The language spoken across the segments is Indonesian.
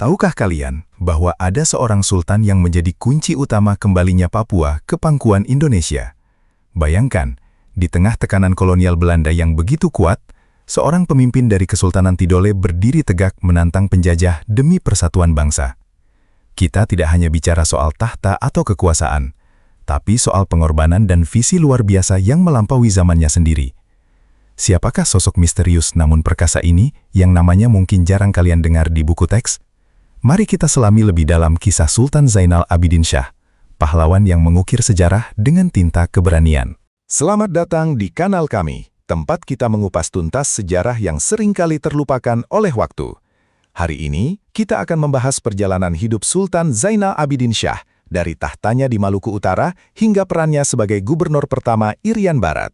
Tahukah kalian bahwa ada seorang sultan yang menjadi kunci utama kembalinya Papua ke pangkuan Indonesia? Bayangkan, di tengah tekanan kolonial Belanda yang begitu kuat, seorang pemimpin dari Kesultanan Tidore berdiri tegak menantang penjajah demi persatuan bangsa. Kita tidak hanya bicara soal tahta atau kekuasaan, tapi soal pengorbanan dan visi luar biasa yang melampaui zamannya sendiri. Siapakah sosok misterius namun perkasa ini yang namanya mungkin jarang kalian dengar di buku teks? Mari kita selami lebih dalam kisah Sultan Zainal Abidin Shah, pahlawan yang mengukir sejarah dengan tinta keberanian. Selamat datang di kanal kami, tempat kita mengupas tuntas sejarah yang seringkali terlupakan oleh waktu. Hari ini, kita akan membahas perjalanan hidup Sultan Zainal Abidin Shah, dari tahtanya di Maluku Utara hingga perannya sebagai gubernur pertama Irian Barat.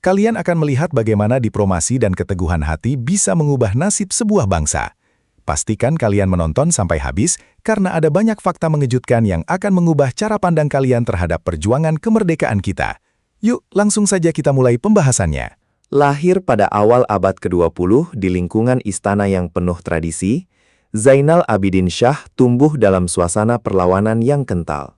Kalian akan melihat bagaimana diplomasi dan keteguhan hati bisa mengubah nasib sebuah bangsa. Pastikan kalian menonton sampai habis, karena ada banyak fakta mengejutkan yang akan mengubah cara pandang kalian terhadap perjuangan kemerdekaan kita. Yuk, langsung saja kita mulai pembahasannya. Lahir pada awal abad ke-20 di lingkungan istana yang penuh tradisi, Zainal Abidin Shah tumbuh dalam suasana perlawanan yang kental.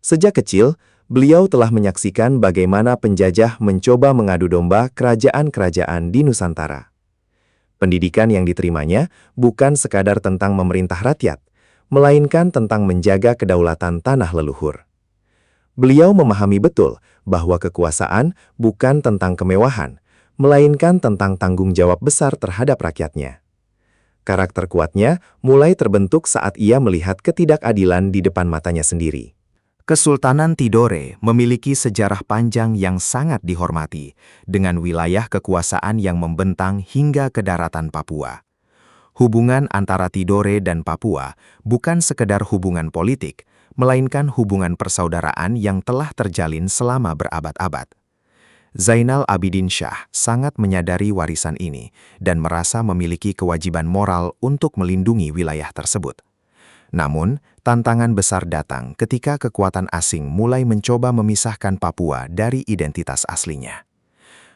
Sejak kecil, beliau telah menyaksikan bagaimana penjajah mencoba mengadu domba kerajaan-kerajaan di Nusantara. Pendidikan yang diterimanya bukan sekadar tentang memerintah rakyat, melainkan tentang menjaga kedaulatan tanah leluhur. Beliau memahami betul bahwa kekuasaan bukan tentang kemewahan, melainkan tentang tanggung jawab besar terhadap rakyatnya. Karakter kuatnya mulai terbentuk saat ia melihat ketidakadilan di depan matanya sendiri. Kesultanan Tidore memiliki sejarah panjang yang sangat dihormati, dengan wilayah kekuasaan yang membentang hingga ke daratan Papua. Hubungan antara Tidore dan Papua bukan sekedar hubungan politik, melainkan hubungan persaudaraan yang telah terjalin selama berabad-abad. Zainal Abidin Shah sangat menyadari warisan ini dan merasa memiliki kewajiban moral untuk melindungi wilayah tersebut. Namun, tantangan besar datang ketika kekuatan asing mulai mencoba memisahkan Papua dari identitas aslinya.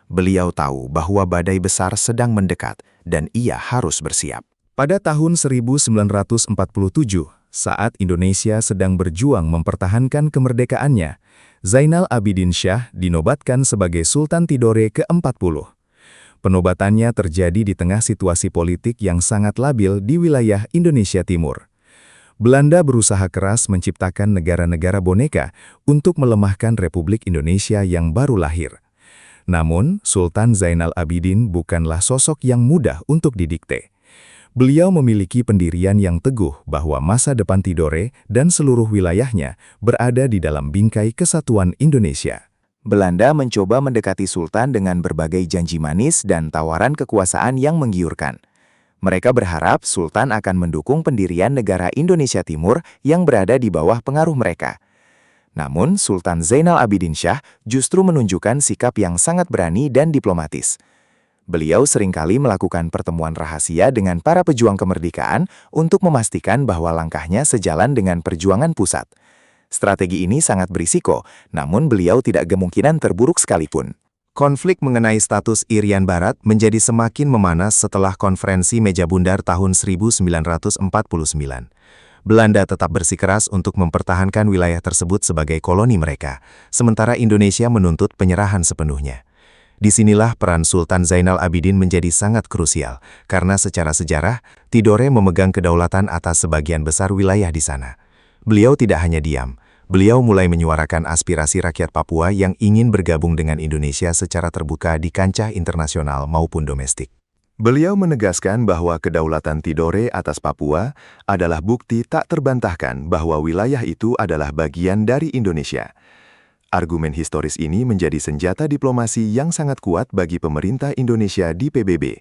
Beliau tahu bahwa badai besar sedang mendekat dan ia harus bersiap. Pada tahun 1947, saat Indonesia sedang berjuang mempertahankan kemerdekaannya, Zainal Abidin Shah dinobatkan sebagai Sultan Tidore ke-40. Penobatannya terjadi di tengah situasi politik yang sangat labil di wilayah Indonesia Timur. Belanda berusaha keras menciptakan negara-negara boneka untuk melemahkan Republik Indonesia yang baru lahir. Namun, Sultan Zainal Abidin bukanlah sosok yang mudah untuk didikte. Beliau memiliki pendirian yang teguh bahwa masa depan Tidore dan seluruh wilayahnya berada di dalam bingkai kesatuan Indonesia. Belanda mencoba mendekati Sultan dengan berbagai janji manis dan tawaran kekuasaan yang menggiurkan. Mereka berharap Sultan akan mendukung pendirian negara Indonesia Timur yang berada di bawah pengaruh mereka. Namun, Sultan Zainal Abidin Shah justru menunjukkan sikap yang sangat berani dan diplomatis. Beliau seringkali melakukan pertemuan rahasia dengan para pejuang kemerdekaan untuk memastikan bahwa langkahnya sejalan dengan perjuangan pusat. Strategi ini sangat berisiko, namun beliau tidak kemungkinan terburuk sekalipun. Konflik mengenai status Irian Barat menjadi semakin memanas setelah konferensi Meja Bundar tahun 1949. Belanda tetap bersikeras untuk mempertahankan wilayah tersebut sebagai koloni mereka, sementara Indonesia menuntut penyerahan sepenuhnya. Disinilah peran Sultan Zainal Abidin menjadi sangat krusial, karena secara sejarah, Tidore memegang kedaulatan atas sebagian besar wilayah di sana. Beliau tidak hanya diam. Beliau mulai menyuarakan aspirasi rakyat Papua yang ingin bergabung dengan Indonesia secara terbuka di kancah internasional maupun domestik. Beliau menegaskan bahwa kedaulatan Tidore atas Papua adalah bukti tak terbantahkan bahwa wilayah itu adalah bagian dari Indonesia. Argumen historis ini menjadi senjata diplomasi yang sangat kuat bagi pemerintah Indonesia di PBB.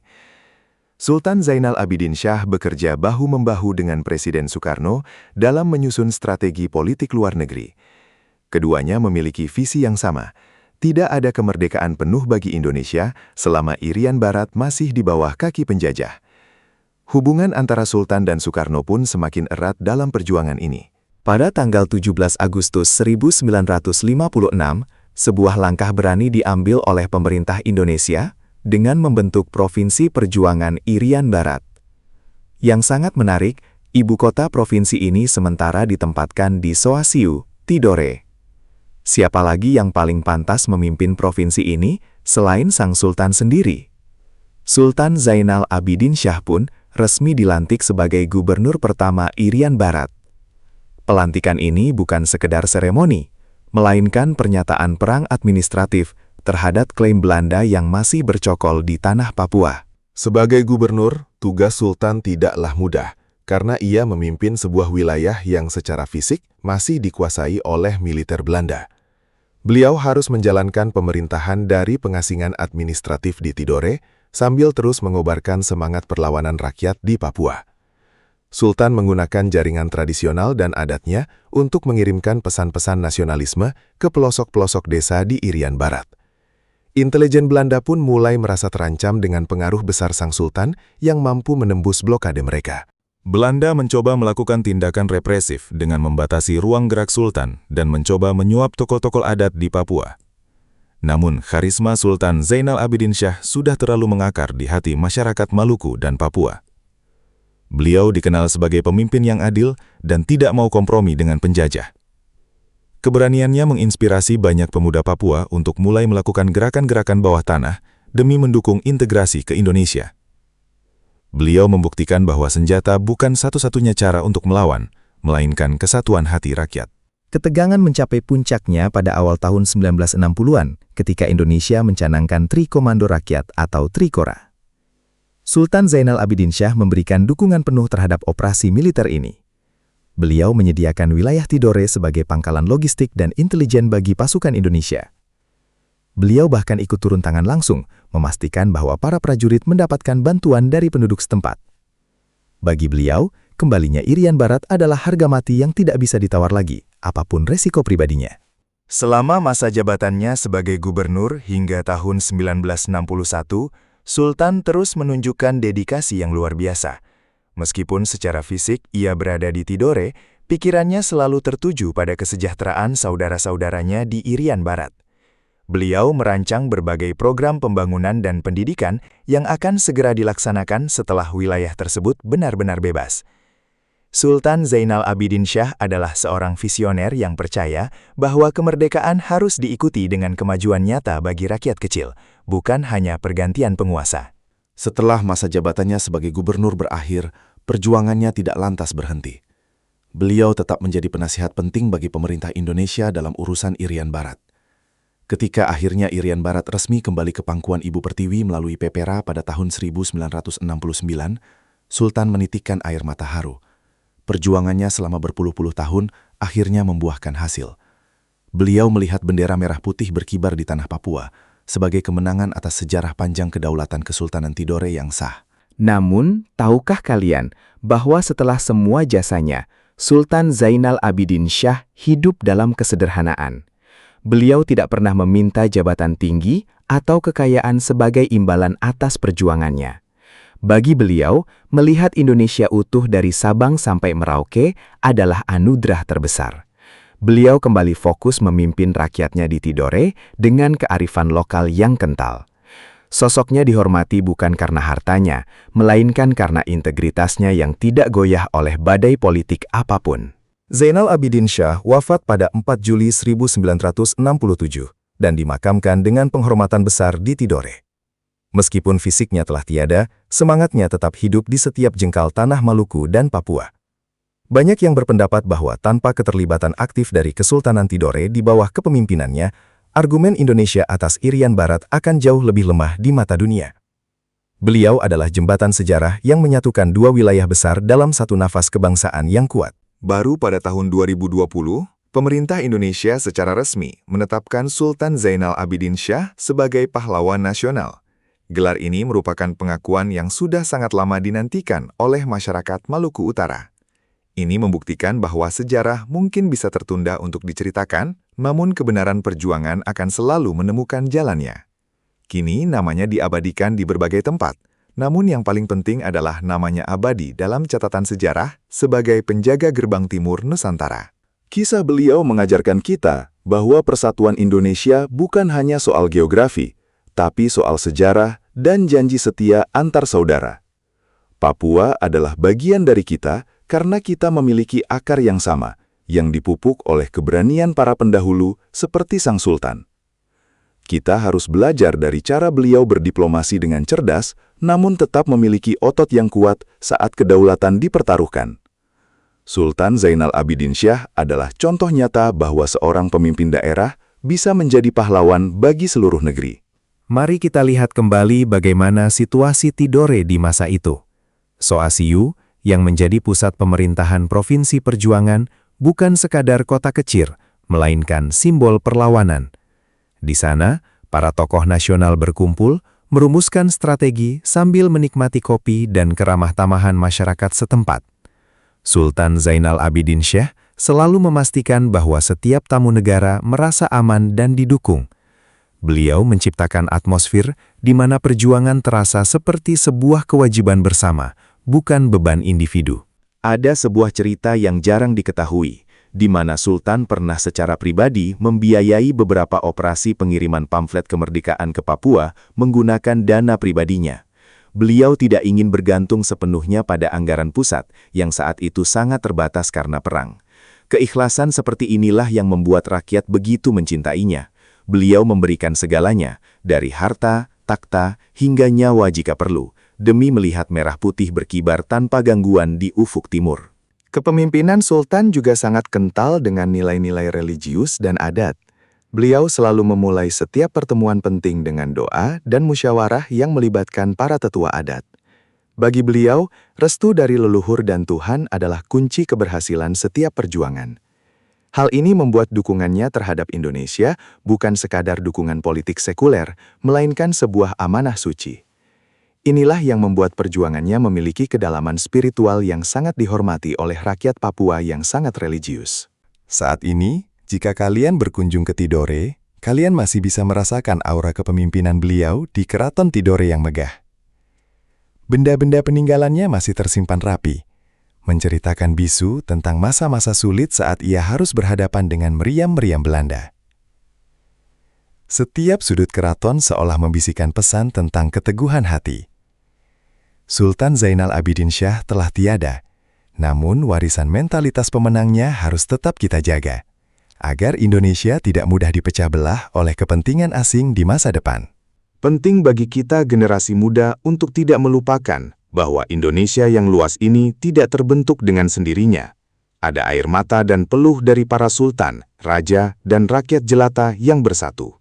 Sultan Zainal Abidin Shah bekerja bahu-membahu dengan Presiden Soekarno dalam menyusun strategi politik luar negeri. Keduanya memiliki visi yang sama. Tidak ada kemerdekaan penuh bagi Indonesia selama Irian Barat masih di bawah kaki penjajah. Hubungan antara Sultan dan Soekarno pun semakin erat dalam perjuangan ini. Pada tanggal 17 Agustus 1956, sebuah langkah berani diambil oleh pemerintah Indonesia dengan membentuk Provinsi Perjuangan Irian Barat. Yang sangat menarik, Ibu kota provinsi ini sementara ditempatkan di Soaciu, Tidore. Siapa lagi yang paling pantas memimpin provinsi ini selain sang sultan sendiri? Sultan Zainal Abidin Shah pun resmi dilantik sebagai gubernur pertama Irian Barat. Pelantikan ini bukan sekedar seremoni, melainkan pernyataan perang administratif terhadap klaim Belanda yang masih bercokol di tanah Papua. Sebagai gubernur, tugas sultan tidaklah mudah, karena ia memimpin sebuah wilayah yang secara fisik masih dikuasai oleh militer Belanda. Beliau harus menjalankan pemerintahan dari pengasingan administratif di Tidore, sambil terus mengobarkan semangat perlawanan rakyat di Papua. Sultan menggunakan jaringan tradisional dan adatnya untuk mengirimkan pesan-pesan nasionalisme ke pelosok-pelosok desa di Irian Barat. Intelijen Belanda pun mulai merasa terancam dengan pengaruh besar sang sultan yang mampu menembus blokade mereka. Belanda mencoba melakukan tindakan represif dengan membatasi ruang gerak sultan dan mencoba menyuap tokoh-tokoh adat di Papua. Namun, karisma Sultan Zainal Abidin Shah sudah terlalu mengakar di hati masyarakat Maluku dan Papua. Beliau dikenal sebagai pemimpin yang adil dan tidak mau kompromi dengan penjajah. Keberaniannya menginspirasi banyak pemuda Papua untuk mulai melakukan gerakan-gerakan bawah tanah demi mendukung integrasi ke Indonesia. Beliau membuktikan bahwa senjata bukan satu-satunya cara untuk melawan, melainkan kesatuan hati rakyat. Ketegangan mencapai puncaknya pada awal tahun 1960-an ketika Indonesia mencanangkan Tri Komando Rakyat atau Trikora. Sultan Zainal Abidin Shah memberikan dukungan penuh terhadap operasi militer ini. Beliau menyediakan wilayah Tidore sebagai pangkalan logistik dan intelijen bagi pasukan Indonesia. Beliau bahkan ikut turun tangan langsung, memastikan bahwa para prajurit mendapatkan bantuan dari penduduk setempat. Bagi beliau, kembalinya Irian Barat adalah harga mati yang tidak bisa ditawar lagi, apapun resiko pribadinya. Selama masa jabatannya sebagai gubernur hingga tahun 1961, Sultan terus menunjukkan dedikasi yang luar biasa. Meskipun secara fisik ia berada di Tidore, pikirannya selalu tertuju pada kesejahteraan saudara-saudaranya di Irian Barat. Beliau merancang berbagai program pembangunan dan pendidikan yang akan segera dilaksanakan setelah wilayah tersebut benar-benar bebas. Sultan Zainal Abidin Shah adalah seorang visioner yang percaya bahwa kemerdekaan harus diikuti dengan kemajuan nyata bagi rakyat kecil, bukan hanya pergantian penguasa. Setelah masa jabatannya sebagai gubernur berakhir, perjuangannya tidak lantas berhenti. Beliau tetap menjadi penasihat penting bagi pemerintah Indonesia dalam urusan Irian Barat. Ketika akhirnya Irian Barat resmi kembali ke pangkuan Ibu Pertiwi melalui Pepera pada tahun 1969, Sultan menitikkan air mata haru. Perjuangannya selama berpuluh-puluh tahun akhirnya membuahkan hasil. Beliau melihat bendera merah putih berkibar di tanah Papua sebagai kemenangan atas sejarah panjang kedaulatan Kesultanan Tidore yang sah. Namun, tahukah kalian bahwa setelah semua jasanya, Sultan Zainal Abidin Shah hidup dalam kesederhanaan. Beliau tidak pernah meminta jabatan tinggi atau kekayaan sebagai imbalan atas perjuangannya. Bagi beliau, melihat Indonesia utuh dari Sabang sampai Merauke adalah anugerah terbesar. Beliau kembali fokus memimpin rakyatnya di Tidore dengan kearifan lokal yang kental. Sosoknya dihormati bukan karena hartanya, melainkan karena integritasnya yang tidak goyah oleh badai politik apapun. Zainal Abidin Shah wafat pada 4 Juli 1967 dan dimakamkan dengan penghormatan besar di Tidore. Meskipun fisiknya telah tiada, semangatnya tetap hidup di setiap jengkal tanah Maluku dan Papua. Banyak yang berpendapat bahwa tanpa keterlibatan aktif dari Kesultanan Tidore di bawah kepemimpinannya, argumen Indonesia atas Irian Barat akan jauh lebih lemah di mata dunia. Beliau adalah jembatan sejarah yang menyatukan dua wilayah besar dalam satu nafas kebangsaan yang kuat. Baru pada tahun 2020, pemerintah Indonesia secara resmi menetapkan Sultan Zainal Abidin Shah sebagai pahlawan nasional. Gelar ini merupakan pengakuan yang sudah sangat lama dinantikan oleh masyarakat Maluku Utara. Ini membuktikan bahwa sejarah mungkin bisa tertunda untuk diceritakan, namun kebenaran perjuangan akan selalu menemukan jalannya. Kini namanya diabadikan di berbagai tempat, namun yang paling penting adalah namanya abadi dalam catatan sejarah sebagai penjaga gerbang timur Nusantara. Kisah beliau mengajarkan kita bahwa persatuan Indonesia bukan hanya soal geografi, tapi soal sejarah dan janji setia antar saudara. Papua adalah bagian dari kita, karena kita memiliki akar yang sama, yang dipupuk oleh keberanian para pendahulu seperti Sang Sultan. Kita harus belajar dari cara beliau berdiplomasi dengan cerdas, namun tetap memiliki otot yang kuat saat kedaulatan dipertaruhkan. Sultan Zainal Abidin Syah adalah contoh nyata bahwa seorang pemimpin daerah bisa menjadi pahlawan bagi seluruh negeri. Mari kita lihat kembali bagaimana situasi Tidore di masa itu. Soasiu, yang menjadi pusat pemerintahan Provinsi Perjuangan, bukan sekadar kota kecil, melainkan simbol perlawanan. Di sana, para tokoh nasional berkumpul, merumuskan strategi sambil menikmati kopi dan keramah-tamahan masyarakat setempat. Sultan Zainal Abidin Syah selalu memastikan bahwa setiap tamu negara merasa aman dan didukung. Beliau menciptakan atmosfer di mana perjuangan terasa seperti sebuah kewajiban bersama, bukan beban individu. Ada sebuah cerita yang jarang diketahui, di mana Sultan pernah secara pribadi membiayai beberapa operasi pengiriman pamflet kemerdekaan ke Papua menggunakan dana pribadinya. Beliau tidak ingin bergantung sepenuhnya pada anggaran pusat, yang saat itu sangat terbatas karena perang. Keikhlasan seperti inilah yang membuat rakyat begitu mencintainya. Beliau memberikan segalanya, dari harta, takhta, hingga nyawa jika perlu, demi melihat merah putih berkibar tanpa gangguan di ufuk timur. Kepemimpinan Sultan juga sangat kental dengan nilai-nilai religius dan adat. Beliau selalu memulai setiap pertemuan penting dengan doa dan musyawarah yang melibatkan para tetua adat. Bagi beliau, restu dari leluhur dan Tuhan adalah kunci keberhasilan setiap perjuangan. Hal ini membuat dukungannya terhadap Indonesia bukan sekadar dukungan politik sekuler, melainkan sebuah amanah suci. Inilah yang membuat perjuangannya memiliki kedalaman spiritual yang sangat dihormati oleh rakyat Papua yang sangat religius. Saat ini, jika kalian berkunjung ke Tidore, kalian masih bisa merasakan aura kepemimpinan beliau di Keraton Tidore yang megah. Benda-benda peninggalannya masih tersimpan rapi, menceritakan bisu tentang masa-masa sulit saat ia harus berhadapan dengan meriam-meriam Belanda. Setiap sudut keraton seolah membisikkan pesan tentang keteguhan hati. Sultan Zainal Abidin Syah telah tiada, namun warisan mentalitas pemenangnya harus tetap kita jaga, agar Indonesia tidak mudah dipecah belah oleh kepentingan asing di masa depan. Penting bagi kita generasi muda untuk tidak melupakan bahwa Indonesia yang luas ini tidak terbentuk dengan sendirinya. Ada air mata dan peluh dari para sultan, raja, dan rakyat jelata yang bersatu.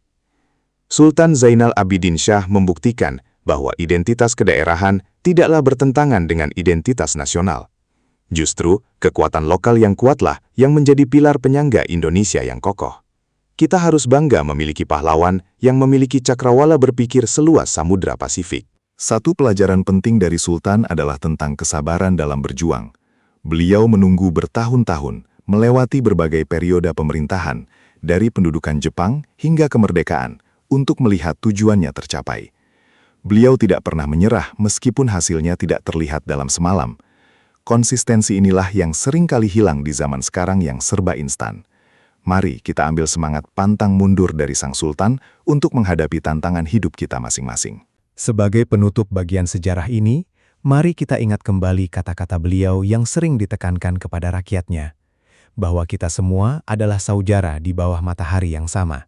Sultan Zainal Abidin Syah membuktikan bahwa identitas kedaerahan tidaklah bertentangan dengan identitas nasional. Justru, kekuatan lokal yang kuatlah yang menjadi pilar penyangga Indonesia yang kokoh. Kita harus bangga memiliki pahlawan yang memiliki cakrawala berpikir seluas Samudra Pasifik. Satu pelajaran penting dari Sultan adalah tentang kesabaran dalam berjuang. Beliau menunggu bertahun-tahun, melewati berbagai periode pemerintahan, dari pendudukan Jepang hingga kemerdekaan, untuk melihat tujuannya tercapai. Beliau tidak pernah menyerah meskipun hasilnya tidak terlihat dalam semalam. Konsistensi inilah yang sering kali hilang di zaman sekarang yang serba instan. Mari kita ambil semangat pantang mundur dari Sang Sultan untuk menghadapi tantangan hidup kita masing-masing. Sebagai penutup bagian sejarah ini, mari kita ingat kembali kata-kata beliau yang sering ditekankan kepada rakyatnya, bahwa kita semua adalah saudara di bawah matahari yang sama.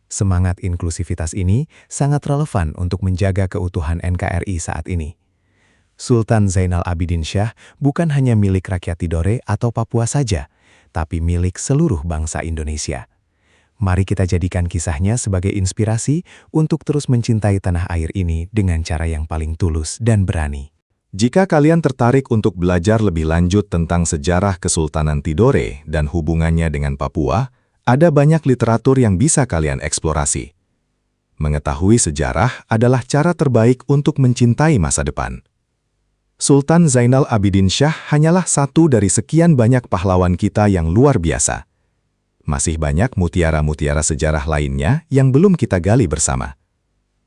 Semangat inklusivitas ini sangat relevan untuk menjaga keutuhan NKRI saat ini. Sultan Zainal Abidin Syah bukan hanya milik rakyat Tidore atau Papua saja, tapi milik seluruh bangsa Indonesia. Mari kita jadikan kisahnya sebagai inspirasi untuk terus mencintai tanah air ini dengan cara yang paling tulus dan berani. Jika kalian tertarik untuk belajar lebih lanjut tentang sejarah Kesultanan Tidore dan hubungannya dengan Papua, ada banyak literatur yang bisa kalian eksplorasi. Mengetahui sejarah adalah cara terbaik untuk mencintai masa depan. Sultan Zainal Abidin Syah hanyalah satu dari sekian banyak pahlawan kita yang luar biasa. Masih banyak mutiara-mutiara sejarah lainnya yang belum kita gali bersama.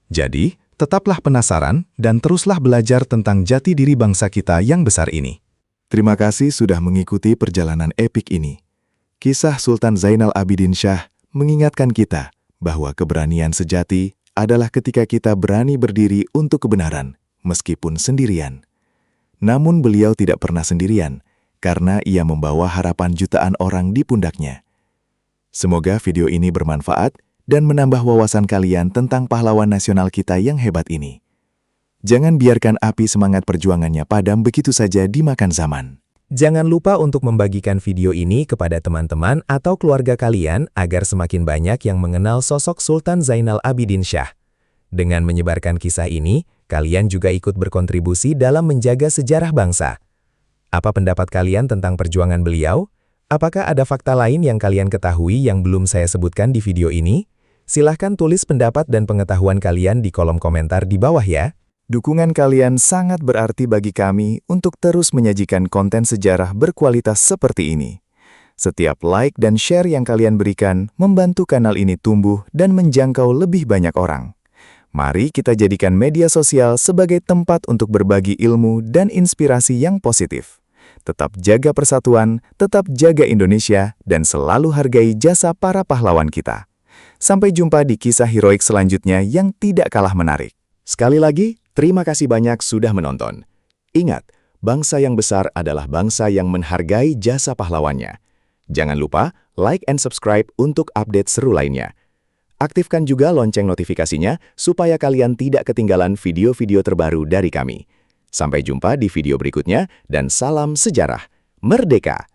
Jadi, tetaplah penasaran dan teruslah belajar tentang jati diri bangsa kita yang besar ini. Terima kasih sudah mengikuti perjalanan epik ini. Kisah Sultan Zainal Abidin Syah mengingatkan kita bahwa keberanian sejati adalah ketika kita berani berdiri untuk kebenaran, meskipun sendirian. Namun beliau tidak pernah sendirian. karena ia membawa harapan jutaan orang di pundaknya. Semoga video ini bermanfaat dan menambah wawasan kalian tentang pahlawan nasional kita yang hebat ini. Jangan biarkan api semangat perjuangannya padam begitu saja dimakan zaman. Jangan lupa untuk membagikan video ini kepada teman-teman atau keluarga kalian agar semakin banyak yang mengenal sosok Sultan Zainal Abidin Shah. Dengan menyebarkan kisah ini, kalian juga ikut berkontribusi dalam menjaga sejarah bangsa. Apa pendapat kalian tentang perjuangan beliau? Apakah ada fakta lain yang kalian ketahui yang belum saya sebutkan di video ini? Silahkan tulis pendapat dan pengetahuan kalian di kolom komentar di bawah ya. Dukungan kalian sangat berarti bagi kami untuk terus menyajikan konten sejarah berkualitas seperti ini. Setiap like dan share yang kalian berikan membantu kanal ini tumbuh dan menjangkau lebih banyak orang. Mari kita jadikan media sosial sebagai tempat untuk berbagi ilmu dan inspirasi yang positif. Tetap jaga persatuan, tetap jaga Indonesia, dan selalu hargai jasa para pahlawan kita. Sampai jumpa di kisah heroik selanjutnya yang tidak kalah menarik. Sekali lagi, terima kasih banyak sudah menonton. Ingat, bangsa yang besar adalah bangsa yang menghargai jasa pahlawannya. Jangan lupa like and subscribe untuk update seru lainnya. Aktifkan juga lonceng notifikasinya supaya kalian tidak ketinggalan video-video terbaru dari kami. Sampai jumpa di video berikutnya dan salam sejarah. Merdeka!